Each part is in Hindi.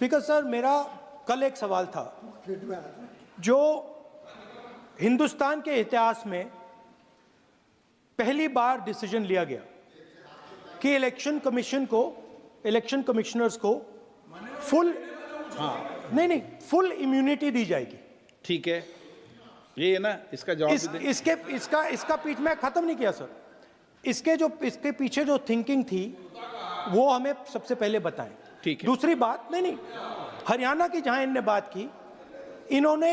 स्पीकर सर, मेरा कल एक सवाल था जो हिंदुस्तान के इतिहास में पहली बार डिसीजन लिया गया कि इलेक्शन कमिश्नर्स को फुल फुल इम्यूनिटी दी जाएगी। ठीक है, ये है ना, इसका जवाब इसका पीठ में खत्म नहीं किया सर। इसके पीछे जो थिंकिंग थी वो हमें सबसे पहले बताएं। ठीक है। दूसरी बात, नहीं, हरियाणा की जहां इन्होंने बात की, इन्होंने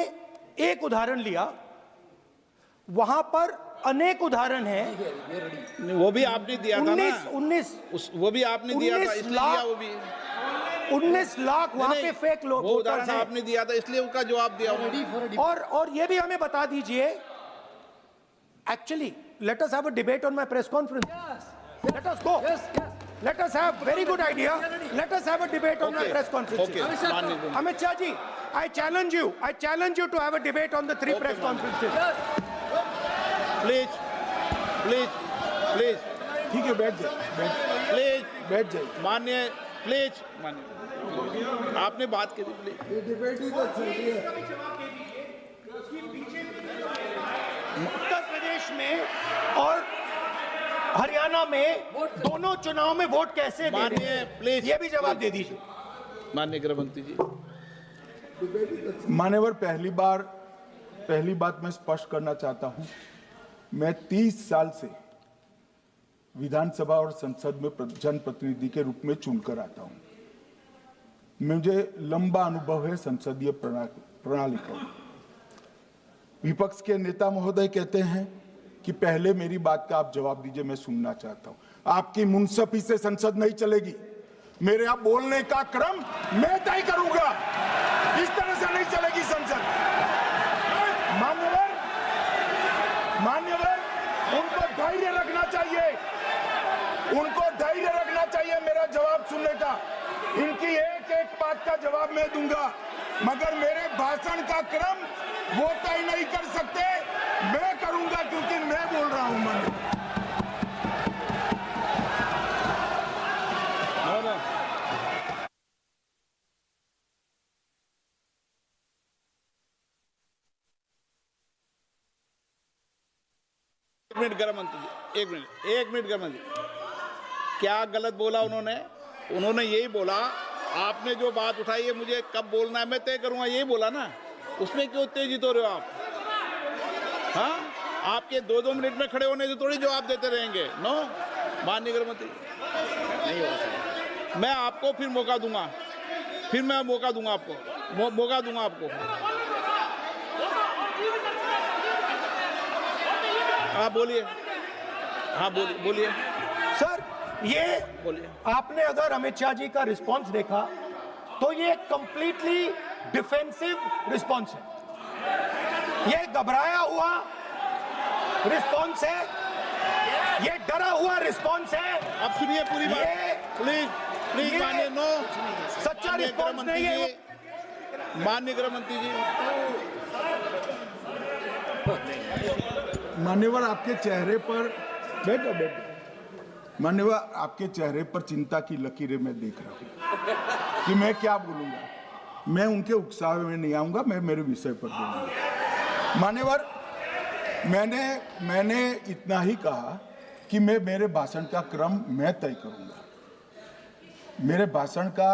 एक उदाहरण लिया, वहां पर अनेक उदाहरण हैं। वो भी आपने दिया था ना, 19 वो भी आपने दिया था, इसलिए दिया वो भी 19 लाख वहां पे फेक लोग, वो उदाहरण आपने दिया था, इसलिए उसका जवाब दिया। और ये भी हमें बता दीजिए, actually let us have a debate on my press conference. Let us go. Let us have very good idea. Let us have a debate on my press conference. Amit Shah ji, I challenge you to have a debate on the 3 press conferences. Please. ठीक है, बैठ जाइए। माननीय, प्लीज माननीय, आपने बात की थी, प्लीज। ये डिबेट ही तो चल रही है। उत्तर प्रदेश में और हरियाणा में दोनों चुनाव में वोट कैसे दे रहे हैं? प्लीज ये भी जवाब दे दीजिए। माननीय गृह मंत्री जी। मान्यवर, पहली बात मैं स्पष्ट करना चाहता हूं, मैं 30 साल से विधानसभा और संसद में जनप्रतिनिधि के रूप में चुनकर आता हूं। मुझे लंबा अनुभव है संसदीय प्रणाली का। विपक्ष के नेता महोदय कहते हैं कि पहले मेरी बात का आप जवाब दीजिए, मैं सुनना चाहता हूं। आपकी मुनसफी से संसद नहीं चलेगी। मेरे आप बोलने का क्रम मैं तय करूंगा, इस तरह से नहीं चलेगी संसद। मान्यवर, उनको धैर्य रखना चाहिए, मेरा जवाब सुनने का। इनकी एक एक बात का जवाब मैं दूंगा, मगर मेरे भाषण का क्रम वो तय नहीं कर सकते, मैं करूंगा, क्योंकि मैं बोल रहा हूं। एक मिनट गृह मंत्री जी, एक मिनट गृह मंत्री, क्या गलत बोला उन्होंने यही बोला, आपने जो बात उठाई है मुझे कब बोलना है मैं तय करूंगा, यही बोला ना। उसमें क्यों उत्तेजित हो रहे हो आप? हाँ, आपके 2-2 मिनट में खड़े होने से थोड़ी जवाब देते रहेंगे। नो, माननीय गृह मंत्री, नहीं हो सकता। मैं आपको फिर मौका दूंगा, आपको। हाँ बोलिए, सर, ये बोलिए। आपने अगर अमित शाह जी का रिस्पांस देखा तो ये कंप्लीटली डिफेंसिव रिस्पांस है, ये घबराया हुआ रिस्पांस है, ये डरा हुआ रिस्पांस है। अब सुनिए पूरी बात, प्लीज माननीय, नो, सच्चा रिस्पांस नहीं है। माननीय गृह मंत्री जी, मान्यवर, आपके चेहरे पर बैठो। मान्यवर, आपके चेहरे पर चिंता की लकीरें मैं देख रहा हूं कि मैं क्या बोलूंगा। मैं उनके उकसावे में नहीं आऊंगा, मैं मेरे विषय पर बोलूंगा। मान्यवर, मैंने इतना ही कहा कि मैं मेरे भाषण का क्रम मैं तय करूंगा। मेरे भाषण का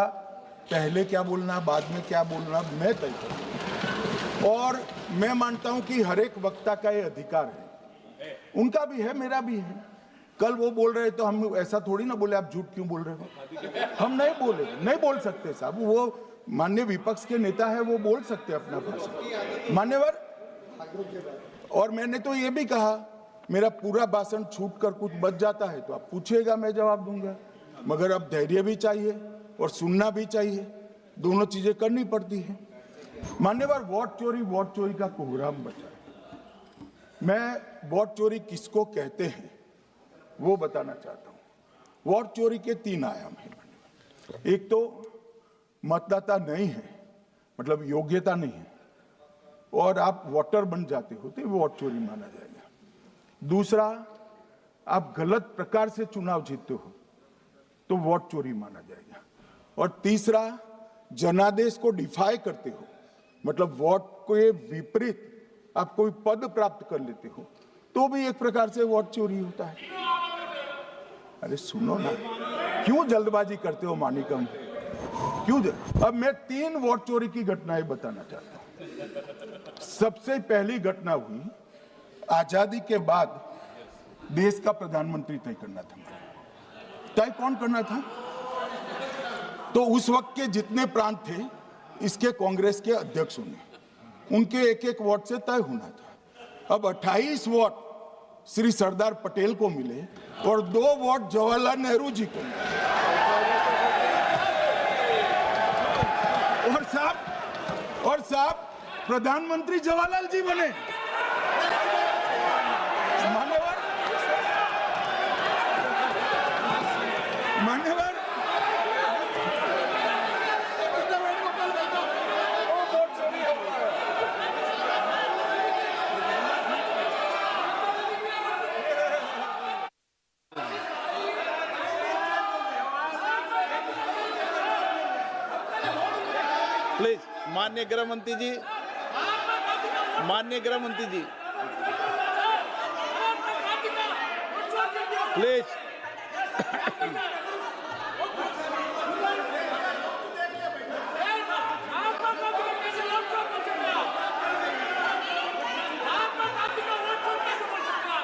पहले क्या बोलना, बाद में क्या बोलना, मैं तय करूंगा। और मैं मानता हूं कि हर एक वक्ता का ये अधिकार है, उनका भी है, मेरा भी है। कल वो बोल रहे तो हम ऐसा थोड़ी ना बोले आप झूठ क्यों बोल रहे हो, हम नहीं बोल सकते साहब। वो माननीय विपक्ष के नेता है, वो बोल सकते अपना भाषण। मान्यवर, और मैंने तो ये भी कहा, मेरा पूरा भाषण छूट कर कुछ बच जाता है तो आप पूछिएगा, मैं जवाब दूंगा। मगर अब धैर्य भी चाहिए और सुनना भी चाहिए, दोनों चीजें करनी पड़ती है। मान्यवर, वोट चोरी का कोहराम बचा। मैं वोट चोरी किसको कहते हैं वो बताना चाहता हूं। वोट चोरी के 3 आयाम हैं। एक तो मतदाता नहीं है, मतलब योग्यता नहीं है, और आप वोटर बन जाते हो तो वोट चोरी माना जाएगा। दूसरा, आप गलत प्रकार से चुनाव जीतते हो तो वोट चोरी माना जाएगा। और तीसरा, जनादेश को डिफाई करते हो, मतलब वोट के विपरीत आप कोई पद प्राप्त कर लेते हो, तो भी एक प्रकार से वोट चोरी होता है। अरे सुनो ना, क्यों जल्दबाजी करते हो मानिकम? क्यों? अब मैं 3 वोट चोरी की घटनाएं बताना चाहता हूं। सबसे पहली घटना हुई आजादी के बाद देश का प्रधानमंत्री तय करना था। तय कौन करना था? तो उस वक्त के जितने प्रांत थे, इसके कांग्रेस के अध्यक्षों ने, उनके एक एक वोट से तय होना था। अब 28 वोट श्री सरदार पटेल को मिले और 2 वोट जवाहरलाल नेहरू जी को मिले। और साहब प्रधानमंत्री जवाहरलाल जी बने। मान्यवर प्लीज, माननीय गृह मंत्री जी, माननीय गृह मंत्री जी, प्लीज।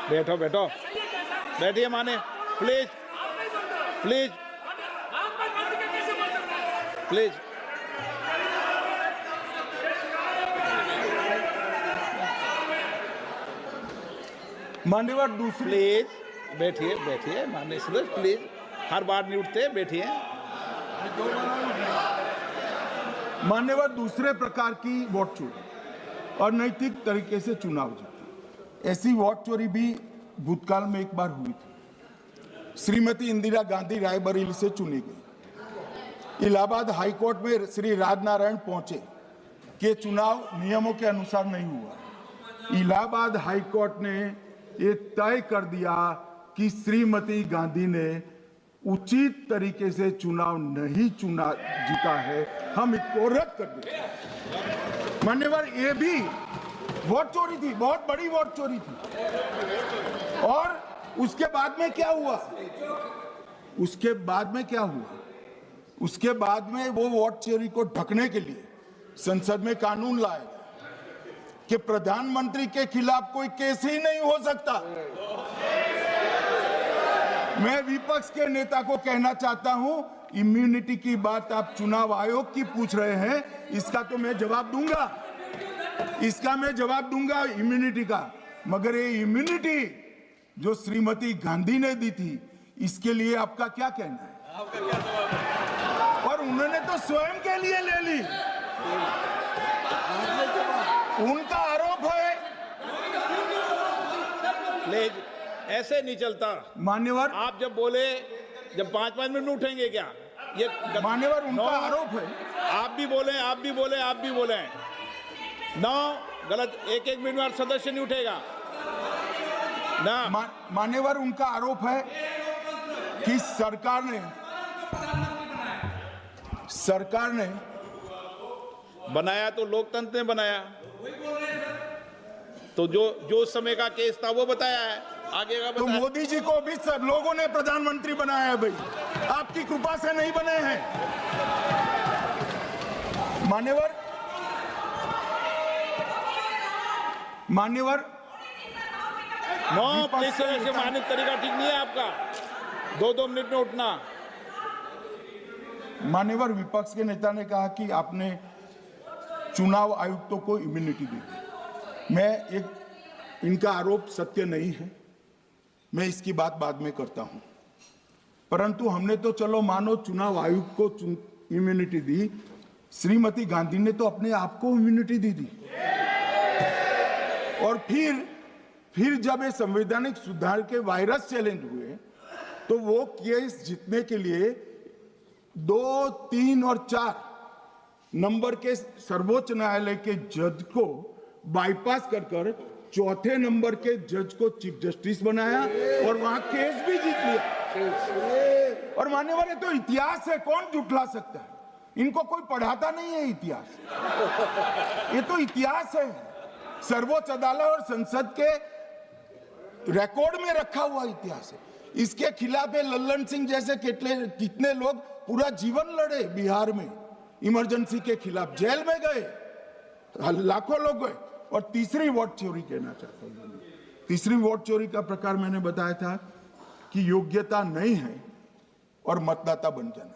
बैठो बैठो, बैठिए माने, प्लीज प्लीज प्लीज। मान्यवर दूसरी, प्लीज बैठिए बैठिए माननीय सदस्य, प्लीज, हर बार नहीं उठते, बैठिए। मान्यवर दूसरे प्रकार की वोट चोरी और नैतिक तरीके से चुनाव जीतना, ऐसी वोट चोरी भी भूतकाल में एक बार हुई थी। श्रीमती इंदिरा गांधी रायबरेली से चुनी गई। इलाहाबाद हाईकोर्ट में श्री राजनारायण पहुंचे कि चुनाव नियमों के अनुसार नहीं हुआ। इलाहाबाद हाईकोर्ट ने ये तय कर दिया कि श्रीमती गांधी ने उचित तरीके से चुनाव नहीं जीता है, हम इसको रद्द कर दें। मान्यवर, ये भी वोट चोरी थी, बहुत बड़ी वोट चोरी थी। और उसके बाद में क्या हुआ? उसके बाद में वो वोट चोरी को ढकने के लिए संसद में कानून लाया कि प्रधानमंत्री के खिलाफ कोई केस ही नहीं हो सकता। मैं विपक्ष के नेता को कहना चाहता हूं, इम्यूनिटी की बात आप चुनाव आयोग की पूछ रहे हैं, इसका तो मैं जवाब दूंगा, इम्यूनिटी का। मगर ये इम्यूनिटी जो श्रीमती गांधी ने दी थी, इसके लिए आपका क्या कहना है? और उन्होंने तो स्वयं के लिए ले ली। उनका आरोप है। प्लीज, ऐसे नहीं चलता मान्यवर, आप जब बोले, जब 5-5 मिनट उठेंगे क्या? ये मान्यवर, उनका आरोप है। आप भी बोले। 9 गलत, 1-1 मिनट में सदस्य नहीं उठेगा ना। मान्यवर, उनका आरोप है कि सरकार ने बनाया तो लोकतंत्र ने बनाया, तो जो समय का केस था वो बताया है, आगे का तो बताया। मोदी जी को भी सब लोगों ने प्रधानमंत्री बनाया है भाई, आपकी कृपा से नहीं बने हैं। मान्यवर, प्लीज, ऐसे मानक तरीका ठीक नहीं है आपका, 2-2 मिनट में उठना। मान्यवर, विपक्ष के नेता ने कहा कि आपने चुनाव आयुक्तों को इम्यूनिटी दी। इनका आरोप सत्य नहीं है, मैं इसकी बात बाद में करता हूं। परंतु हमने तो चलो मानो चुनाव आयुक्त को इम्यूनिटी दी, श्रीमती गांधी ने तो अपने आप को इम्यूनिटी दी थी। और फिर जब ये संवैधानिक सुधार के वायरस चैलेंज हुए, तो वो केस जीतने के लिए 2, 3 और 4 नंबर के सर्वोच्च न्यायालय के जज को बाईपास कर चौथे नंबर के जज को चीफ जस्टिस बनाया और वहां केस भी जीत लिया। और मान्यवर, ये तो इतिहास है, कौन झुठला सकता है? इनको कोई पढ़ाता नहीं है इतिहास। ये तो इतिहास है, सर्वोच्च अदालत और संसद के रिकॉर्ड में रखा हुआ इतिहास है। इसके खिलाफ लल्लन सिंह जैसे कितने लोग पूरा जीवन लड़े बिहार में, इमरजेंसी के खिलाफ जेल में गए, लाखों लोग गए। और तीसरी वोट चोरी कहना चाहता हूं, तीसरी वोट चोरी का प्रकार मैंने बताया था कि योग्यता नहीं है और मतदाता बन जाना।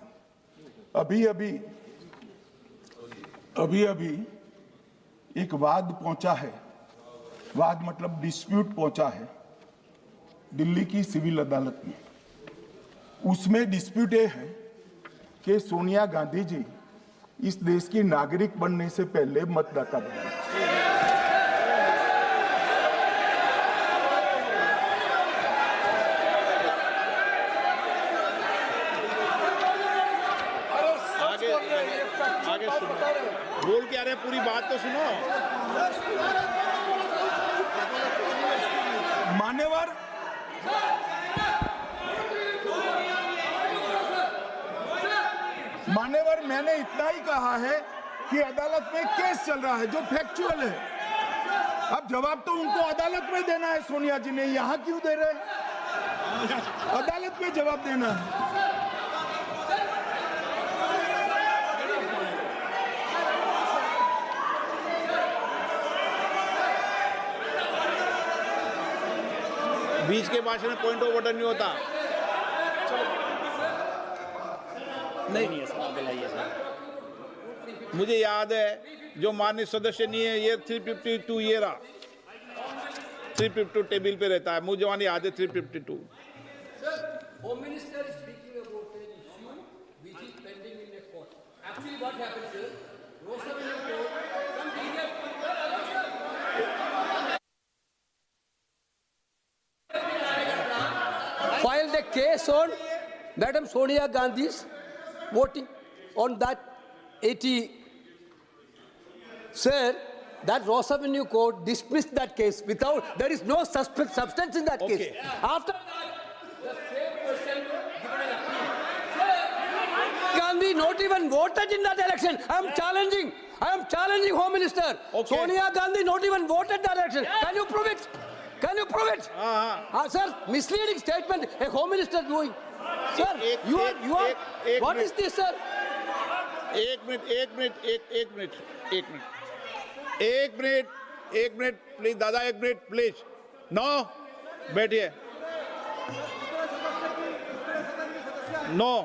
अभी अभी एक वाद पहुंचा है, वाद मतलब डिस्प्यूट पहुंचा है दिल्ली की सिविल अदालत में। उसमें डिस्प्यूट ये है कि सोनिया गांधी जी इस देश की नागरिक बनने से पहले मतदाता बने। आगे सुनो, बोल क्या रहे, पूरी बात तो सुनो। मान्यवर, मैंने इतना ही कहा है कि अदालत में केस चल रहा है जो फैक्चुअल है। अब जवाब तो उनको अदालत में देना है, सोनिया जी ने यहां क्यों दे रहे हैं? अदालत में जवाब देना है। बीच के भाषण में पॉइंट ऑफ ऑर्डर नहीं होता। नहीं है सर, मुझे याद है जो माननीय सदस्य नहीं है, ये 352 ये रहा, 352 टेबल पे रहता है, मुझे वहां याद है 352। Home Minister is speaking about an issue which is pending in a court. Actually, what happens is, Rostam in a court, some media filed a case on Madam Sonia Gandhi's voting on that 80. Sir, that Ross Avenue court dismissed that case without, there is no substance in that case. After the same person given an appeal. Gandhi not even voted in that election. I am challenging Home Minister. Sonia Gandhi not even voted that election. Can you prove it? Can you prove it? Sir, misleading statement a Home Minister doing. Sir, you are. What is this, sir? एक मिनट प्लीज दादा, एक मिनट प्लीज। नो, बैठिए। नो